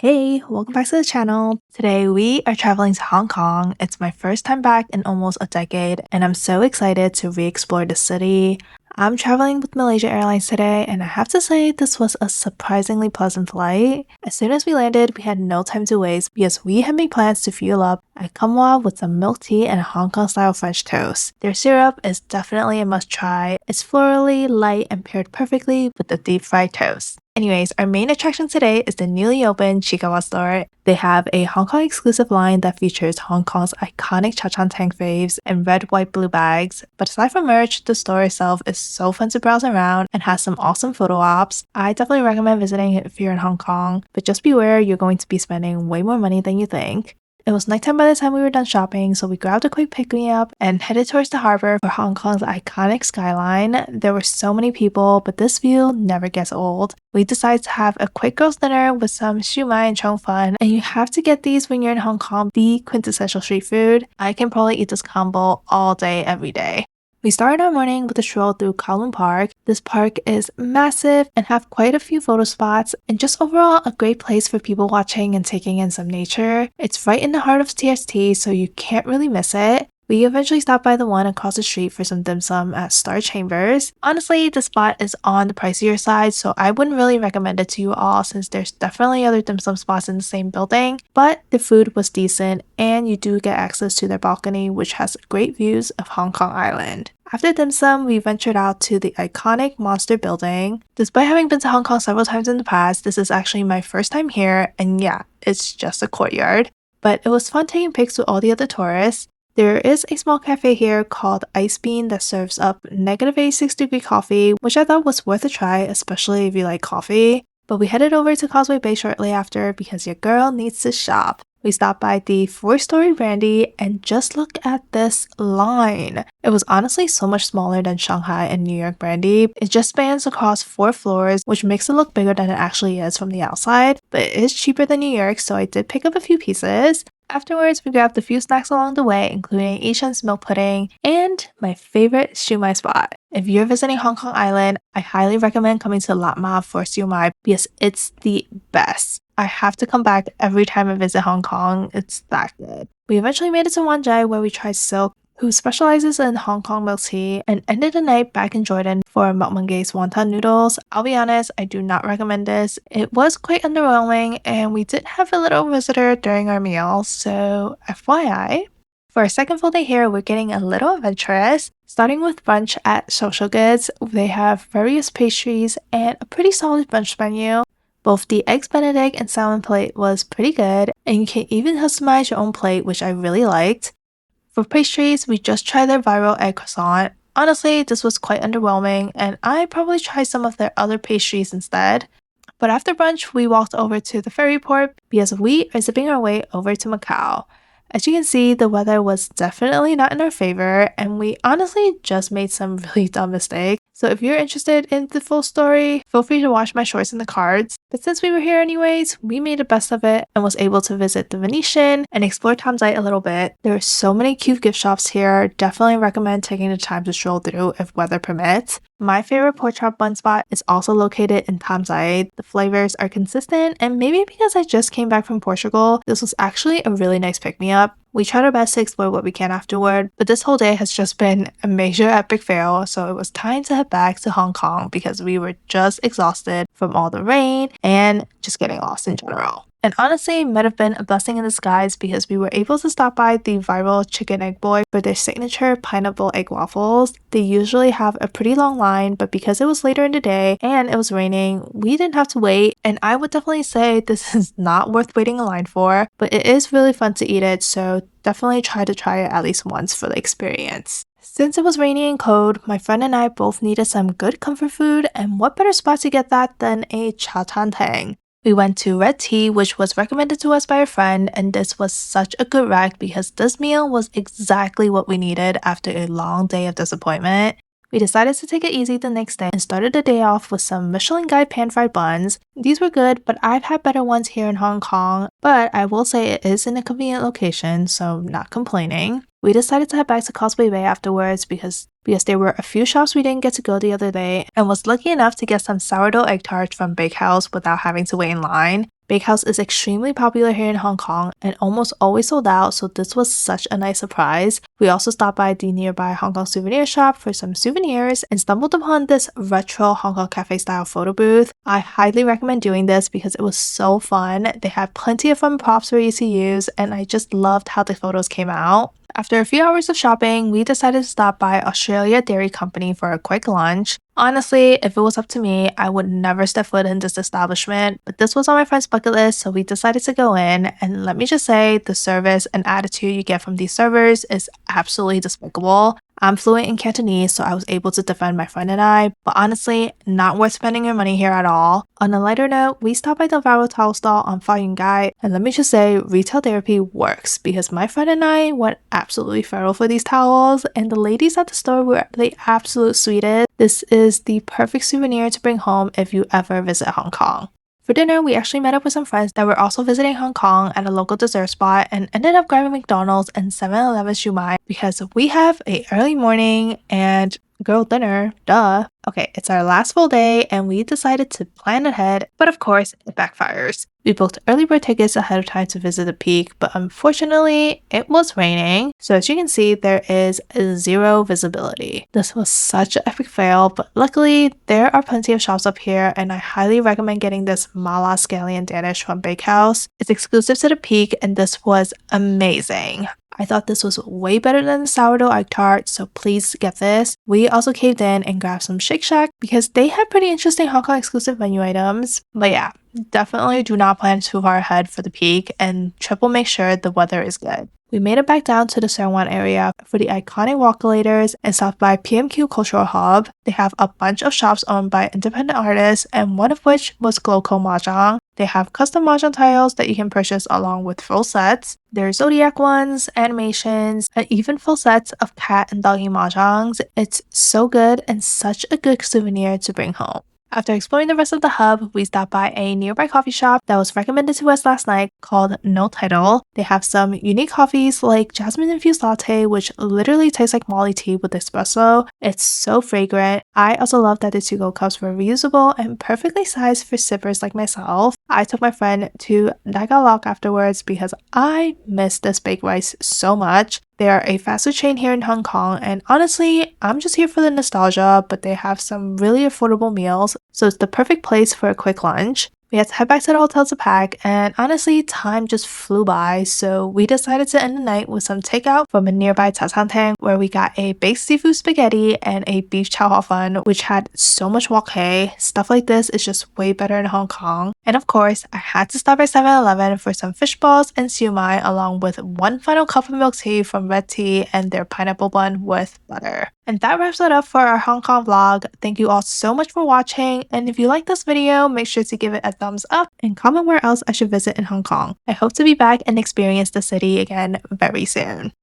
Hey, welcome back to the channel. Today we are traveling to Hong Kong. It's my first time back in almost a decade, and I'm so excited to re-explore the city. I'm traveling with Malaysia Airlines today, and I have to say this was a surprisingly pleasant flight. As soon as we landed, we had no time to waste because we had made plans to fuel up at Kamwa with some milk tea and a Hong Kong style French toast. Their syrup is definitely a must try. It's florally light and paired perfectly with the deep fried toast. Anyways, our main attraction today is the newly opened Chiikawa store. They have a Hong Kong exclusive line that features Hong Kong's iconic chaan teng faves and red, white, blue bags. But aside from merch, the store itself is so fun to browse around and has some awesome photo ops. I definitely recommend visiting it if you're in Hong Kong, but just beware you're going to be spending way more money than you think. It was nighttime by the time we were done shopping, so we grabbed a quick pick-me-up and headed towards the harbor for Hong Kong's iconic skyline. There were so many people, but this view never gets old. We decided to have a quick girls' dinner with some shumai and chong fun, and you have to get these when you're in Hong Kong, the quintessential street food. I can probably eat this combo all day, every day. We started our morning with a stroll through Kowloon Park. This park is massive and have quite a few photo spots and just overall a great place for people watching and taking in some nature. It's right in the heart of TST, so you can't really miss it. We eventually stopped by the one across the street for some dim sum at Star Chambers. Honestly, the spot is on the pricier side, so I wouldn't really recommend it to you all since there's definitely other dim sum spots in the same building, but the food was decent and you do get access to their balcony, which has great views of Hong Kong Island. After dim sum, we ventured out to the iconic Monster building. Despite having been to Hong Kong several times in the past, this is actually my first time here, and yeah, it's just a courtyard. But it was fun taking pics with all the other tourists. There is a small cafe here called Ice Bean that serves up -86-degree coffee, which I thought was worth a try, especially if you like coffee. But we headed over to Causeway Bay shortly after because your girl needs to shop. We stopped by the 4-story Brandy and just look at this line. It was honestly so much smaller than Shanghai and New York Brandy. It just spans across 4 floors, which makes it look bigger than it actually is from the outside, but it is cheaper than New York, so I did pick up a few pieces. Afterwards, we grabbed a few snacks along the way, including Asian's milk pudding and my favorite shumai spot. If you're visiting Hong Kong Island, I highly recommend coming to Lat Ma for shumai because it's the best. I have to come back every time I visit Hong Kong. It's that good. We eventually made it to Wan Chai where we tried Silk, who specializes in Hong Kong milk tea, and ended the night back in Jordan for Mok Mungay's wonton noodles. I'll be honest, I do not recommend this. It was quite underwhelming, and we did have a little visitor during our meal, so FYI. For our second full day here, we're getting a little adventurous. Starting with brunch at Social Goods, they have various pastries and a pretty solid brunch menu. Both the Eggs Benedict and salmon plate was pretty good, and you can even customize your own plate, which I really liked. For pastries, we just tried their viral egg croissant. Honestly, this was quite underwhelming, and I probably tried some of their other pastries instead. But after brunch, we walked over to the ferry port because we are zipping our way over to Macau. As you can see, the weather was definitely not in our favor, and we honestly just made some really dumb mistakes. So if you're interested in the full story, feel free to watch my shorts in the cards. But since we were here anyways, we made the best of it and was able to visit the Venetian and explore Tamsite a little bit. There are so many cute gift shops here. Definitely recommend taking the time to stroll through if weather permits. My favorite pork chop bun spot is also located in Tamsite. The flavors are consistent, and maybe because I just came back from Portugal, this was actually a really nice pick-me-up. We tried our best to explore what we can afterward, but this whole day has just been a major epic fail, so it was time to head back to Hong Kong because we were just exhausted from all the rain and just getting lost in general. And honestly, it might have been a blessing in disguise because we were able to stop by the viral Chicken Egg Boy for their signature pineapple egg waffles. They usually have a pretty long line, but because it was later in the day and it was raining, we didn't have to wait, and I would definitely say this is not worth waiting in line for, but it is really fun to eat it, so definitely try to try it at least once for the experience. Since it was rainy and cold, my friend and I both needed some good comfort food, and what better spot to get that than a chaan teng. We went to Red Tea, which was recommended to us by a friend, and this was such a good rec because this meal was exactly what we needed after a long day of disappointment. We decided to take it easy the next day and started the day off with some Michelin Guide pan-fried buns. These were good, but I've had better ones here in Hong Kong, but I will say it is in a convenient location, so not complaining. We decided to head back to Causeway Bay afterwards because there were a few shops we didn't get to go the other day, and was lucky enough to get some sourdough egg tarts from Bakehouse without having to wait in line. Bakehouse is extremely popular here in Hong Kong and almost always sold out, so this was such a nice surprise. We also stopped by the nearby Hong Kong souvenir shop for some souvenirs and stumbled upon this retro Hong Kong cafe style photo booth. I highly recommend doing this because it was so fun. They had plenty of fun props for you to use, and I just loved how the photos came out. After a few hours of shopping, we decided to stop by Australia Dairy Company for a quick lunch. Honestly, if it was up to me, I would never step foot in this establishment, but this was on my friend's bucket list, so we decided to go in, and let me just say, the service and attitude you get from these servers is absolutely despicable. I'm fluent in Cantonese, so I was able to defend my friend and I, but honestly, not worth spending your money here at all. On a lighter note, we stopped by the viral towel stall on Fa Yun Gai, and let me just say, retail therapy works because my friend and I went absolutely feral for these towels, and the ladies at the store were the absolute sweetest. This is the perfect souvenir to bring home if you ever visit Hong Kong. For dinner, we actually met up with some friends that were also visiting Hong Kong at a local dessert spot and ended up grabbing McDonald's and 7-Eleven shumai because we have a early morning and girl dinner, duh. Okay, it's our last full day and we decided to plan ahead, but of course, it backfires. We booked early bird tickets ahead of time to visit the peak, but unfortunately, it was raining. So as you can see, there is zero visibility. This was such an epic fail, but luckily, there are plenty of shops up here, and I highly recommend getting this mala scallion Danish from Bakehouse. It's exclusive to the peak, and this was amazing. I thought this was way better than the sourdough egg tart, so please get this. We also caved in and grabbed some Shake Shack because they have pretty interesting Hong Kong exclusive menu items. But yeah, definitely do not plan too far ahead for the peak and triple make sure the weather is good. We made it back down to the Sirwan area for the iconic walkolators and stopped by PMQ Cultural Hub. They have a bunch of shops owned by independent artists, and one of which was Gloco Mahjong. They have custom mahjong tiles that you can purchase along with full sets. There's zodiac ones, animations, and even full sets of cat and doggy mahjongs. It's so good and such a good souvenir to bring home. After exploring the rest of the hub, we stopped by a nearby coffee shop that was recommended to us last night called No Title. They have some unique coffees like jasmine infused latte, which literally tastes like Molly tea with espresso. It's so fragrant. I also love that the to-go cups were reusable and perfectly sized for sippers like myself. I took my friend to Dagalok afterwards because I miss this baked rice so much. They are a fast food chain here in Hong Kong, and honestly, I'm just here for the nostalgia, but they have some really affordable meals, so it's the perfect place for a quick lunch. We had to head back to the hotel to pack, and honestly, time just flew by, so we decided to end the night with some takeout from a nearby teng, where we got a baked seafood spaghetti and a beef chow hao fun, which had so much wok hei. Stuff like this is just way better in Hong Kong. And of course, I had to stop by 7-Eleven for some fish balls and siu mai, along with one final cup of milk tea from Red Tea and their pineapple bun with butter. And that wraps it up for our Hong Kong vlog. Thank you all so much for watching, and if you like this video, make sure to give it a thumbs up and comment where else I should visit in Hong Kong. I hope to be back and experience the city again very soon.